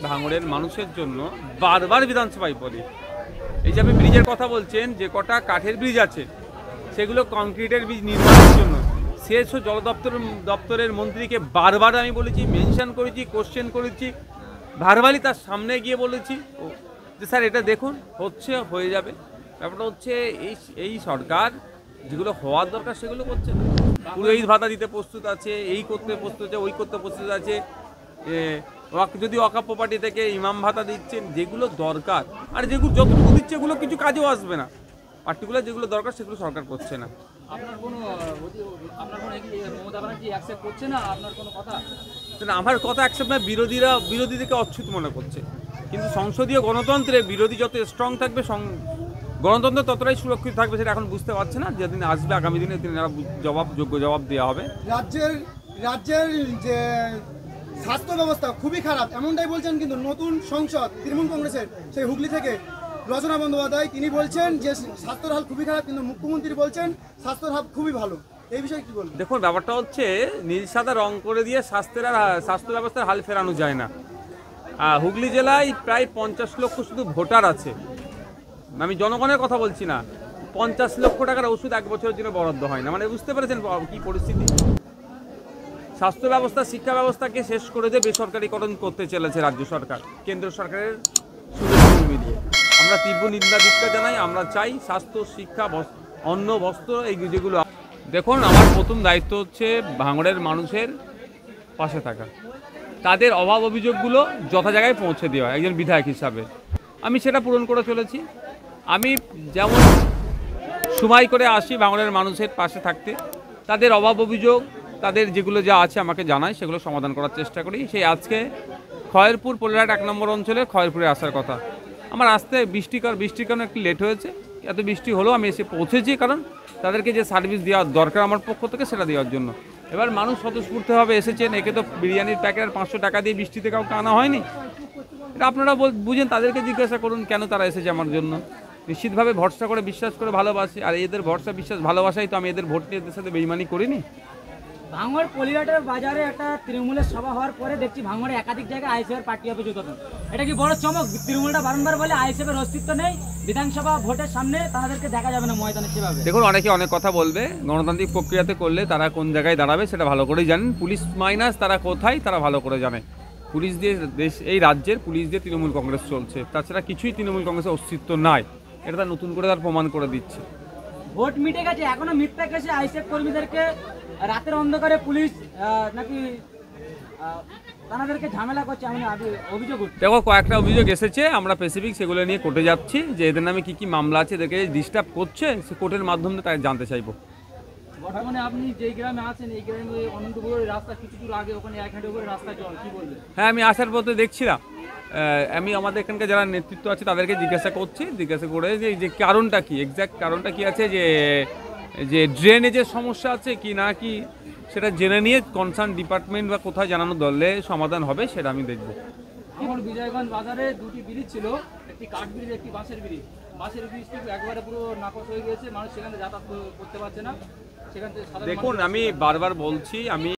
ভাঙড়ের মানুষের জন্য বারবার বিধানসভায় বলি, এই যে আপনি ব্রিজের কথা বলছেন, যে কটা কাঠের ব্রিজ আছে সেগুলো কংক্রিটের ব্রিজ নির্মাণের জন্য শেষ জল দপ্তরের মন্ত্রীকে বারবার আমি বলেছি, মেনশন করেছি, কোশ্চেন করেছি, ভারবালি তার সামনে গিয়ে বলেছি যে স্যার এটা দেখুন হচ্ছে, হয়ে যাবে। ব্যাপারটা হচ্ছে এই সরকার যেগুলো হওয়ার দরকার সেগুলো করছে না। পুরোহিত ভাতা দিতে প্রস্তুত আছে, এই করতে প্রস্তুত আছে, ওই করতে প্রস্তুত আছে, যদি ওয়াকফ পার্টি থেকে ইমাম ভাতা দিচ্ছেন, যেগুলো দরকার আর যেগুলো যতটুকু দিচ্ছে এগুলো কিছু কাজেও আসবে না। পার্টিকুলার যেগুলো দরকার সেগুলো সরকার করছে না। আমার কথা অ্যাকসেপ্ট না, বিরোধীদেরকে অচ্ছুত মনে করছে। কিন্তু সংসদীয় গণতন্ত্রে বিরোধী যত স্ট্রং থাকবে গণতন্ত্র ততটাই সুরক্ষিত থাকবে, সেটা এখন বুঝতে পারছে না। যেদিন আসবে আগামী দিনে যোগ্য জবাব দেওয়া হবে। রাজ্যের যে স্বাস্থ্য ব্যবস্থা খুবই খারাপ এমনটাই বলছেন কিন্তু নতুন সংসদ তৃণমূল কংগ্রেসের সেই হুগলি থেকে রচনা বন্দ্যোপাধ্যায়, তিনি বলছেন যে স্বাস্থ্যের হাল খুবই খারাপ, কিন্তু মুখ্যমন্ত্রী বলছেন স্বাস্থ্যের হাল খুবই ভালো। এই বিষয়ে কি বলবেন? দেখুন, ব্যাপারটা হচ্ছে নীল সাদা রং করে দিয়ে স্বাস্থ্য ব্যবস্থার হাল ফেরানো যায় না। হুগলি জেলায় প্রায় 50 লক্ষ শুধু ভোটার আছে। আমি জনগণের কথা বলছি না। 50 লক্ষ টাকার ওষুধ এক বছরের জন্য বরাদ্দ হয় না। মানে বুঝতে পেরেছেন কি পরিস্থিতি? স্বাস্থ্য ব্যবস্থা, শিক্ষা ব্যবস্থাকে শেষ করে দিয়ে বেসরকারীকরণ করতে চলেছে রাজ্য সরকার, কেন্দ্র সরকারের সুযোগ মিলিয়ে। আমরা তীব্র নিন্দা ধিক্কার জানাই। আমরা চাই স্বাস্থ্য, শিক্ষা, অন্ন, বস্ত্র, এই যেগুলো। দেখুন, আমার প্রথম দায়িত্ব হচ্ছে ভাঙড়ের মানুষের পাশে থাকা, তাদের অভাব অভিযোগগুলো যথা জায়গায় পৌঁছে দেওয়া একজন বিধায়ক হিসাবে। আমি সেটা পূরণ করে চলেছি। আমি যেমন সময় করে আসি ভাঙড়ের মানুষের পাশে থাকতে, তাদের অভাব অভিযোগ, তাদের যেগুলো যা আছে আমাকে জানায়, সেগুলো সমাধান করার চেষ্টা করি। সেই আজকে খয়েরপুর পোলেরহাট 1 নম্বর অঞ্চলে খয়েরপুরে আসার কথা। আমার আসতে বৃষ্টির কারণে একটু লেট হয়েছে। এত বৃষ্টি হলেও আমি এসে পৌঁছেছি, কারণ তাদেরকে যে সার্ভিস দেওয়ার দরকার আমার পক্ষ থেকে সেটা দেওয়ার জন্য। এবার মানুষ স্বতঃস্ফূর্তভাবে এসেছেন। একে তো বিরিয়ানির প্যাকেট আর 500 টাকা দিয়ে বৃষ্টিতে কাউকে আনা হয়নি। এটা আপনারা বুঝেন, তাদেরকে জিজ্ঞাসা করুন কেন তারা এসেছে আমার জন্য। নিশ্চিতভাবে ভরসা করে, বিশ্বাস করে, ভালোবাসি। আর এদের ভরসা, বিশ্বাস, ভালোবাসাই তো আমি এদের ভোট নিয়ে এদের সাথে বেইমানি করিনি। ভাঙড় পলিহাটের বাজারে একটা তৃণমূলের সভা হওয়ার পরে দেখছি ভাঙড়ে একাধিক জায়গায় আইএসএফের পার্টি অফিস উদ্বোধন। এটা কি বড় চমক? তৃণমূলটা বারংবার বলে আইএসএফের অস্তিত্ব নেই, বিধানসভা ভোটের সামনে তাদেরকে দেখা যাবে না ময়দানে। সেভাবে দেখুন, অনেকে অনেক কথা বলবে। গণতান্ত্রিক প্রক্রিয়াতে করলে তারা কোন জায়গায় দাঁড়াবে সেটা ভালো করেই জানেন। পুলিশ মাইনাস তারা কোথায় তারা ভালো করে জানে। পুলিশ দিয়ে এই রাজ্যের পুলিশ দিয়ে তৃণমূল কংগ্রেস চলছে, তাছাড়া কিছুই তৃণমূল কংগ্রেসের অস্তিত্ব নাই। এটা তার নতুন করে তার প্রমাণ করে দিচ্ছে। ভোট মিটে গেছে, এখনো মিথ্যা কেসে আইএসএফ কর্মীদেরকে রাতের অন্ধকারে পুলিশ নাকি তাদেরকে ঝামেলা করছে, আমি অভিযোগ উঠছে। দেখো, কয়েকটা অভিযোগ এসেছে, আমরা স্পেসিফিক সেগুলো নিয়ে কোর্টে যাচ্ছি, যে এদের নামে কি কি মামলা আছে, এদেরকে ডিস্টার্ব করছে, সে কোর্টের মাধ্যমে তাই জানতে চাইবো। বর্তমানে আপনি যেই গ্রামে আছেন, এই গ্রামে অনন্তপুরের রাস্তা কিছু দূর আগে ওখানে 1 হাঁটু করে রাস্তা জল, কি বলবেন? হ্যাঁ, আমি আসার পথে দেখছিলাম। আমি আমাদের এখানকার যারা নেতৃত্ব আছে তাদেরকে জিজ্ঞাসা করে যে কারণটা কি, এক্স্যাক্ট কারণটা কি আছে, যে ড্রেনেজের সমস্যা আছে কি না কি, সেটা জেনে নিয়ে কনসার্ন ডিপার্টমেন্ট বা কোথায় জানানো দলে সমাধান হবে সেটা আমি দেখব। আমার বিজয়গঞ্জ বাজারে 2টি ব্রিজ ছিল, একটি কাঠ ব্রিজ, একটি বাঁশের ব্রিজ। বাঁশের ব্রিজটি একবারে পুরো নাকচ হয়ে গিয়েছে, মানুষ সেখানে যাতায়াত করতে পারছে না। সেখান থেকে দেখুন, আমি বারবার বলছি, আমি